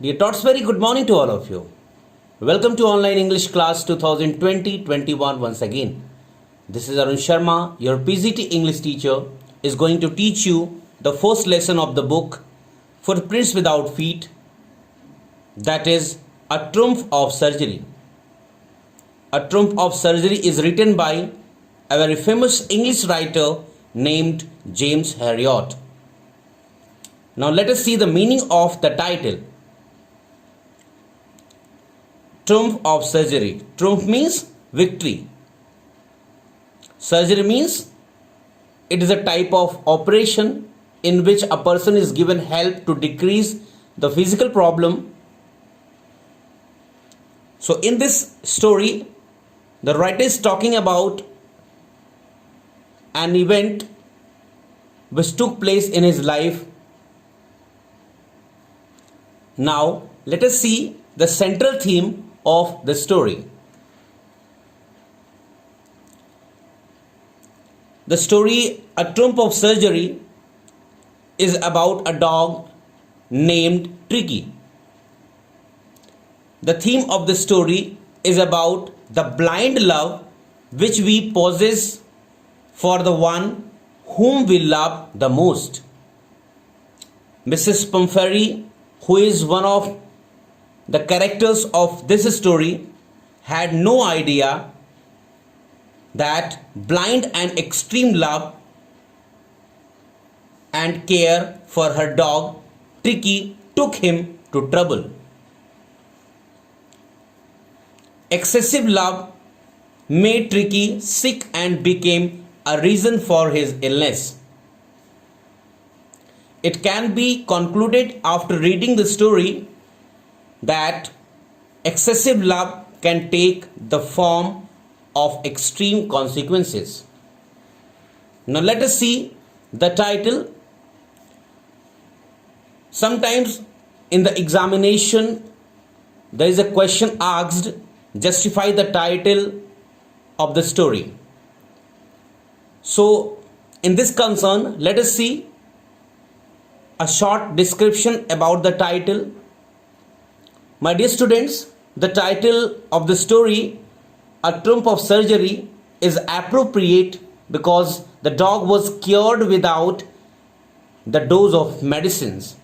Dear Tots, very good morning to all of you. Welcome to Online English Class 2020-21 once again. This is Arun Sharma, your PGT English teacher, is going to teach you the first lesson of the book, Footprints Without Feet, that is A Triumph of Surgery. A Triumph of Surgery is written by a very famous English writer named James Herriot. Now let us see the meaning of the title. Triumph of Surgery. Triumph means victory. Surgery means it is a type of operation in which a person is given help to decrease the physical problem. So in this story, the writer is talking about an event which took place in his life. Now let us see the central theme of the story. The story A Triumph of Surgery is about a dog named Tricky. The theme of the story is about the blind love which we possess for the one whom we love the most. Mrs. Pumphrey, who is one of the characters of this story, had no idea that blind and extreme love and care for her dog Tricky took him to trouble. Excessive love made Tricky sick and became a reason for his illness. It can be concluded after reading the story that excessive love can take the form of extreme consequences. Now let us see the title. Sometimes in the examination there is a question asked, justify the title of the story. So in this concern, let us see a short description about the title. My dear students, the title of the story, A Triumph of Surgery, is appropriate because the dog was cured without the dose of medicines.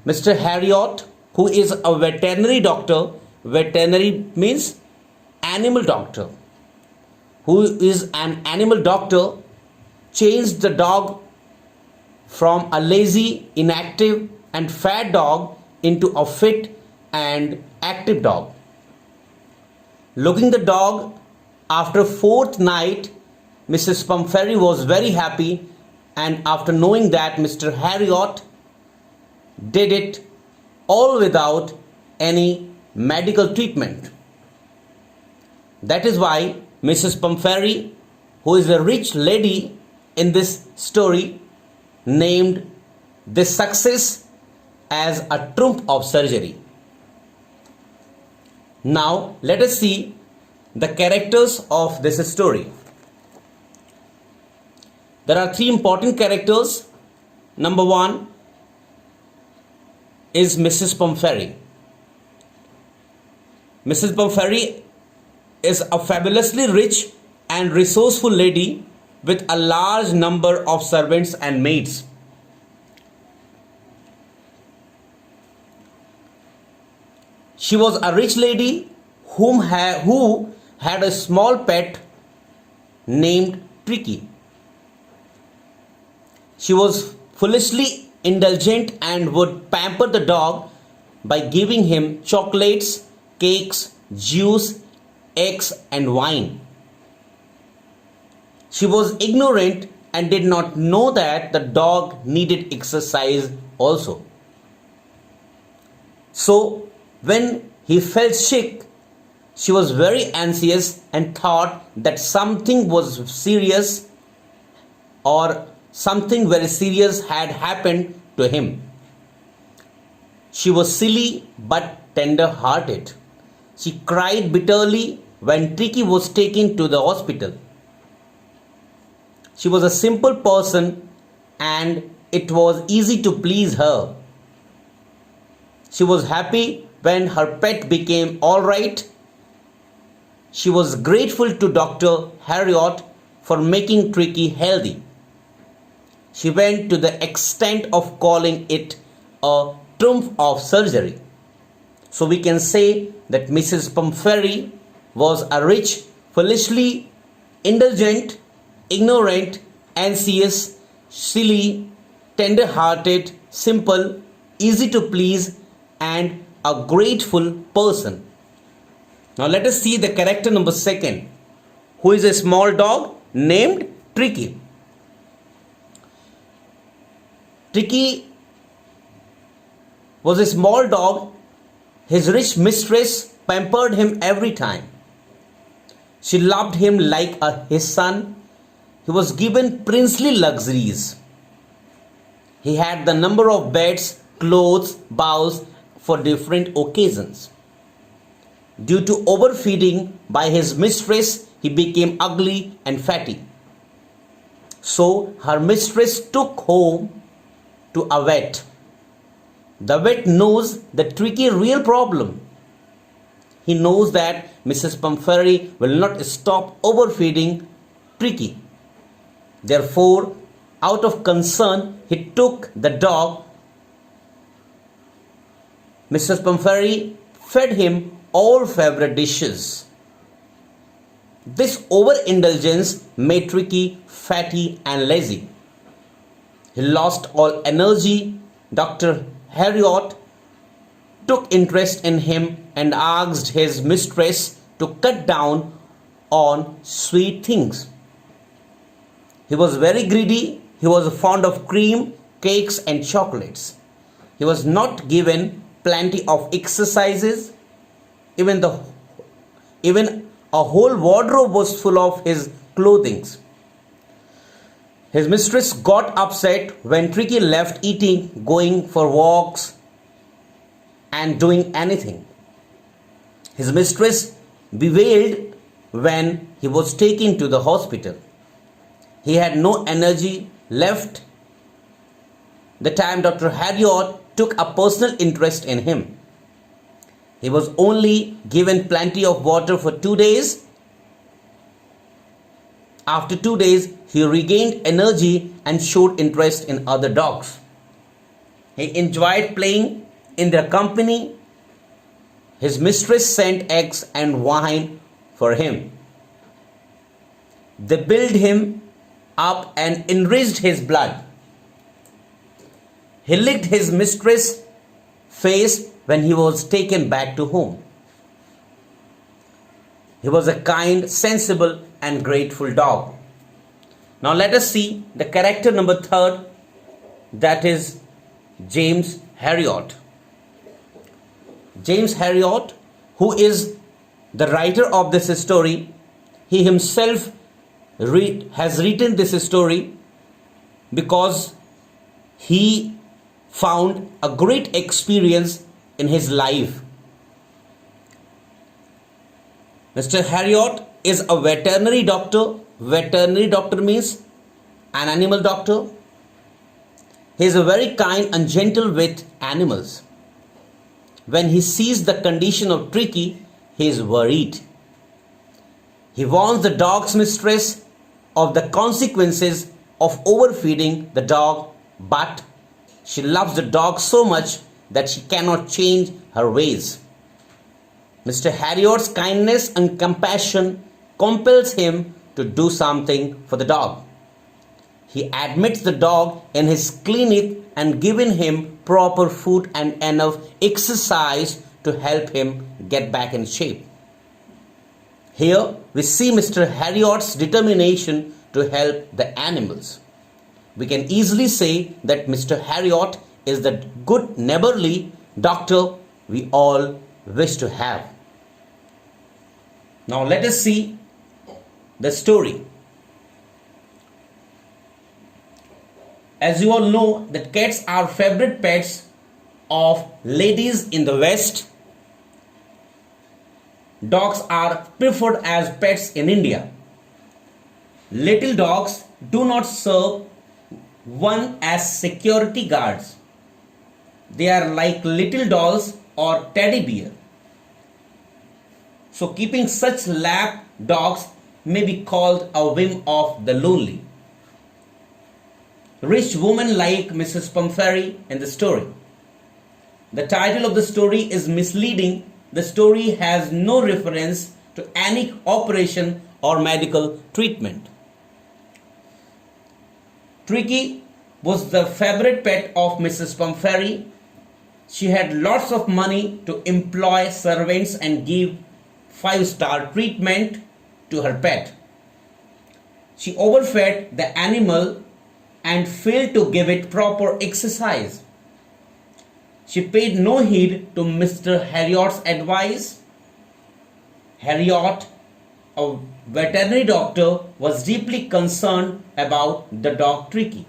Mr. Herriot, who is a veterinary doctor, veterinary means animal doctor, who is an animal doctor, changed the dog from a lazy, inactive and fat dog into a fit and active dog. Looking the dog after fourth night, Mrs. Pumphrey was very happy, and after knowing that Mr. Herriot did it all without any medical treatment. That is why Mrs. Pumphrey, who is a rich lady in this story, named this success as a triumph of surgery. Now let us see the characters of this story. There are three important characters. Number one is Mrs. Pumphrey. Mrs. Pumphrey is a fabulously rich and resourceful lady with a large number of servants and maids. She was a rich lady who had a small pet named Tricky. She was foolishly indulgent and would pamper the dog by giving him chocolates, cakes, juice, eggs and wine. She was ignorant and did not know that the dog needed exercise also. So when he felt sick, she was very anxious and thought that something was serious or something very serious had happened to him. She was silly but tender-hearted. She cried bitterly when Tricky was taken to the hospital. She was a simple person and it was easy to please her. She was happy when her pet became all right. She was grateful to Dr. Harriot for making Tricky healthy. She went to the extent of calling it a triumph of surgery. So we can say that Mrs. Pumphrey was a rich, foolishly indulgent, ignorant, anxious, silly, tender hearted, simple, easy to please, and a grateful person. Now let us see the character number 2, who is a small dog named Tricky. Tricky was a small dog. His rich mistress pampered him every time. She loved him like his son. He was given princely luxuries. He had the number of beds, clothes, bowls for different occasions. Due to overfeeding by his mistress, he became ugly and fatty. So her mistress took home to a vet. The vet knows the Tricky real problem. He knows that Mrs. Pumphrey will not stop overfeeding Tricky. Therefore, out of concern, he took the dog. Mrs. Pumphrey fed him all favorite dishes. This overindulgence made Tricky fatty and lazy. He lost all energy. Dr. Harriot took interest in him and asked his mistress to cut down on sweet things. He was very greedy. He was fond of cream, cakes, and chocolates. He was not given plenty of exercises. Even a whole wardrobe was full of his clothing. His mistress got upset when Tricky left eating, going for walks, and doing anything. His mistress bewailed when he was taken to the hospital. He had no energy left. The time Dr. Harriot took a personal interest in him. He was only given plenty of water for 2 days. After 2 days, he regained energy and showed interest in other dogs. He enjoyed playing in their company. His mistress sent eggs and wine for him. They built him up and enriched his blood. He licked his mistress' face when he was taken back to home. He was a kind, sensible, and grateful dog. Now let us see the character number 3, that is James Harriot. James Harriot, who is the writer of this story, he himself has written this story because he found a great experience in his life. Mr. Harriot is a veterinary doctor. Veterinary doctor means an animal doctor. He is very kind and gentle with animals. When he sees the condition of Tricky, he is worried. He warns the dog's mistress of the consequences of overfeeding the dog, but she loves the dog so much that she cannot change her ways. Mr. Harriot's kindness and compassion compels him to do something for the dog. He admits the dog in his clinic and given him proper food and enough exercise to help him get back in shape. Here we see Mr. Harriot's determination to help the animals. We can easily say that Mr. Harriot is the good neighborly doctor we all wish to have. Now let us see the story. As you all know that cats are favorite pets of ladies in the West. Dogs are preferred as pets in India. Little dogs do not serve one as security guards. They are like little dolls or teddy bear. So keeping such lap dogs may be called a whim of the lonely. Rich woman like Mrs. Pumphrey in the story. The title of the story is misleading. The story has no reference to any operation or medical treatment. Tricky was the favorite pet of Mrs. Pumphrey. She had lots of money to employ servants and give five-star treatment to her pet. She overfed the animal and failed to give it proper exercise. She paid no heed to Mr. Harriot's advice. Harriot, a veterinary doctor, was deeply concerned about the dog Tricky.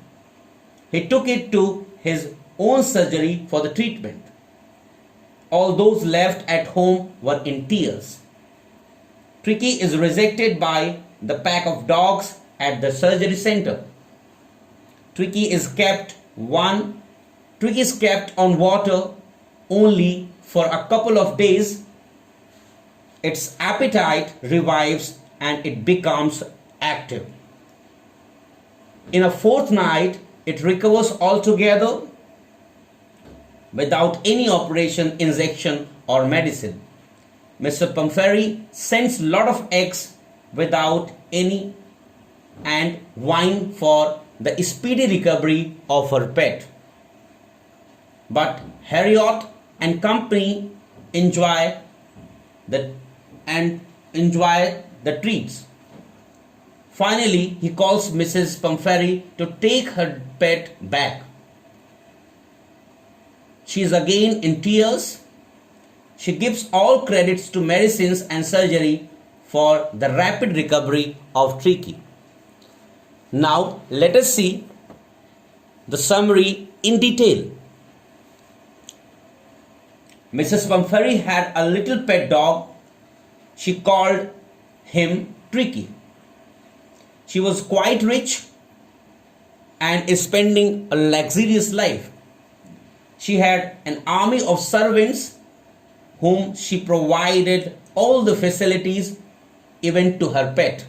He took it to his own surgery for the treatment. All those left at home were in tears. Tricky is rejected by the pack of dogs at the surgery center. Tricky is kept on water only for a couple of days. Its appetite revives and it becomes active. In a fortnight, it recovers altogether without any operation, injection or medicine. Mr. Pumphrey sends lot of eggs without any and wine for the speedy recovery of her pet. But Harriot and company enjoy the treats. Finally, he calls Mrs. Pumphrey to take her pet back. She is again in tears. She gives all credits to medicines and surgery for the rapid recovery of Tricky. Now, let us see the summary in detail. Mrs. Pumphrey had a little pet dog. She called him Tricky. She was quite rich and is spending a luxurious life. She had an army of servants whom she provided all the facilities even to her pet.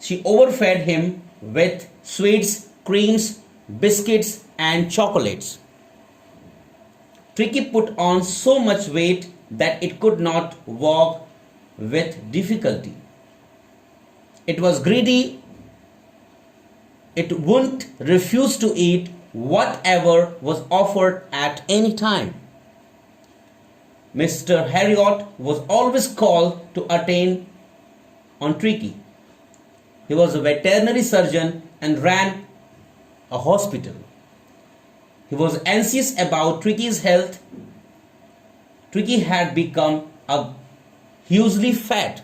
She overfed him with sweets, creams, biscuits and chocolates. Tricky put on so much weight that it could not walk with difficulty. It was greedy. It wouldn't refuse to eat whatever was offered at any time. Mr. Harriot was always called to attend on Tricky. He was a veterinary surgeon and ran a hospital. He was anxious about Tricky's health. Tricky had become hugely fat.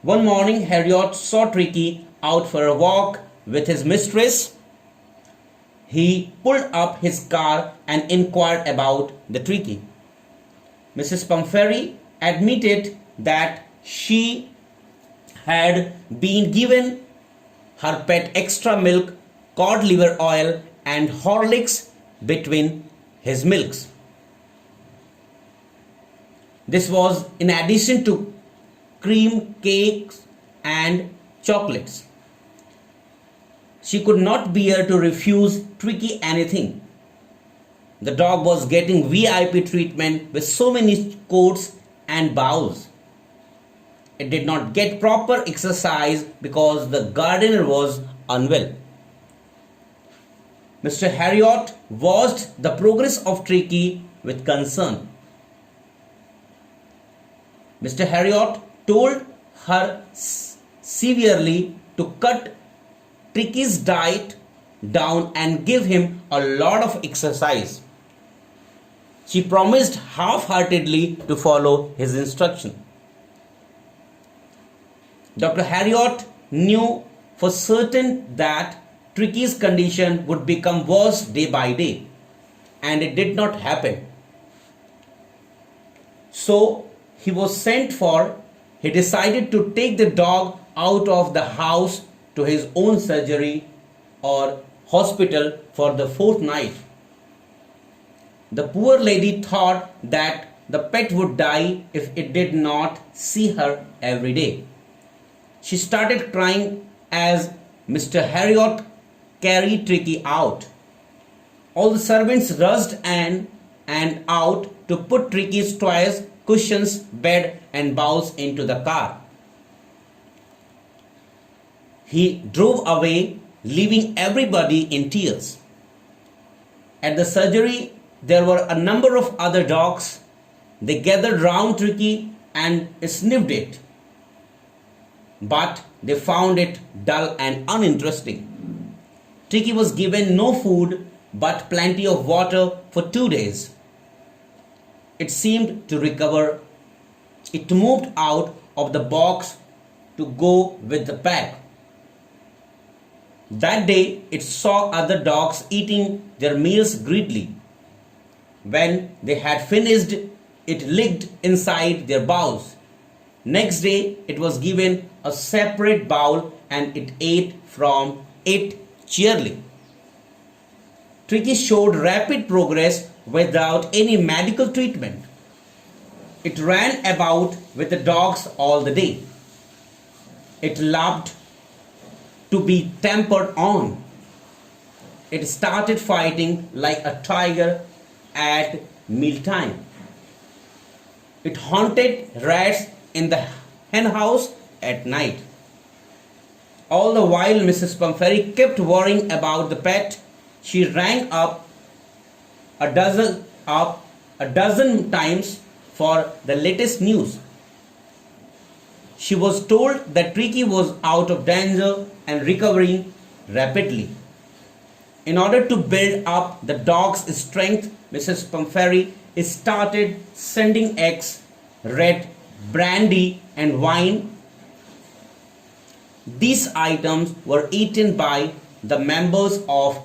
One morning, Harriot saw Tricky out for a walk with his mistress. He pulled up his car and inquired about the Tricky. Mrs. Pumphrey admitted that she had been given her pet extra milk, cod liver oil and Horlicks between his milks. This was in addition to cream, cakes and chocolates. She could not bear to refuse Tricky anything. The dog was getting VIP treatment with so many coats and bows. It did not get proper exercise because the gardener was unwell. Mr. Harriot watched the progress of Tricky with concern. Mr. Harriot told her severely to cut Tricky's diet down and give him a lot of exercise. She promised half-heartedly to follow his instruction. Dr. Harriot knew for certain that Tricky's condition would become worse day by day, and it did not happen. So he was sent for. He decided to take the dog out of the house to his own surgery or hospital for the fourth night. The poor lady thought that the pet would die if it did not see her every day. She started crying as Mr. Harriot carried Tricky out. All the servants rushed in and out to put Tricky's toys, cushions, bed, and bowls into the car. He drove away, leaving everybody in tears. At the surgery, there were a number of other dogs. They gathered round Tricky and sniffed it, but they found it dull and uninteresting. Tricky was given no food but plenty of water for 2 days. It seemed to recover. It moved out of the box to go with the pack. That day, it saw other dogs eating their meals greedily. When they had finished, it licked inside their bowls. Next day, it was given a separate bowl and it ate from it cheerily. Tricky showed rapid progress without any medical treatment. It ran about with the dogs all the day. It loved to be tempered on. It started fighting like a tiger at mealtime. It haunted rats in the hen house at night. All the while Mrs. Pumphrey kept worrying about the pet. She rang up a dozen times for the latest news. She was told that Tricky was out of danger and recovering rapidly. In order to build up the dog's strength, Mrs. Pumphrey started sending eggs, red brandy, and wine. These items were eaten by the members of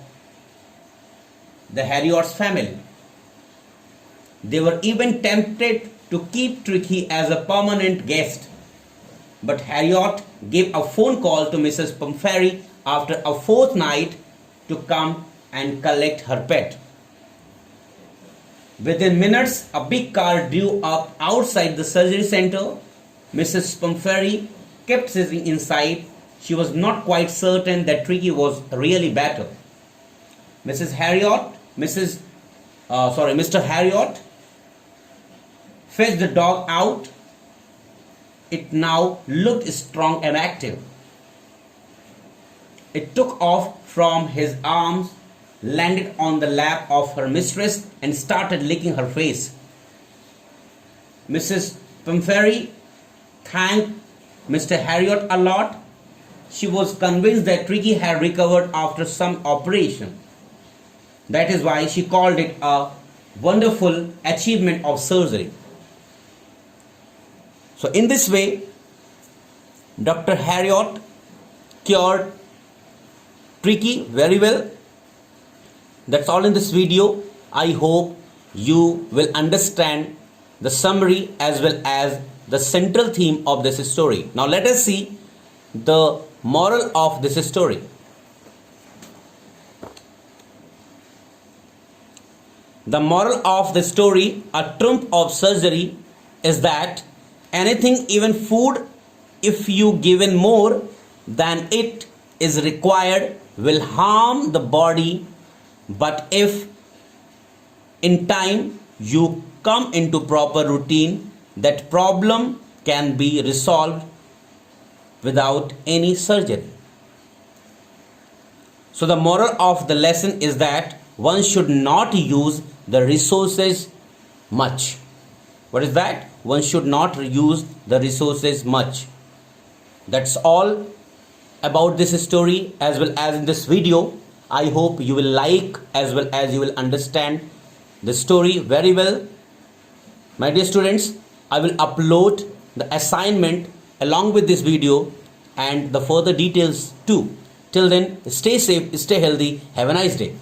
the Harriot's family. They were even tempted to keep Tricky as a permanent guest. But Harriot gave a phone call to Mrs. Pumphrey after a fortnight to come and collect her pet. Within minutes, a big car drew up outside the surgery center. Mrs. Pumphrey kept sitting inside. She was not quite certain that Tricky was really better. Mr. Harriot fetched the dog out. It now looked strong and active. It took off from his arms, landed on the lap of her mistress, and started licking her face. Mrs. Pumphrey thanked Mr. Harriot a lot. She was convinced that Tricky had recovered after some operation. That is why she called it a wonderful achievement of surgery. So in this way, Dr. Harriot cured Tricky very well. That's all in this video. I hope you will understand the summary as well as the central theme of this story. Now let us see the moral of this story. The moral of the story, a trump of surgery, is that anything, even food, if you given more than it is required, will harm the body. But if in time you come into proper routine, that problem can be resolved without any surgery. So the moral of the lesson is that one should not use the resources much. What is that? One should not use the resources much. That's all about this story as well as in this video. I hope you will like as well as you will understand the story very well. My dear students, I will upload the assignment along with this video and the further details too. Till then, stay safe, stay healthy, have a nice day.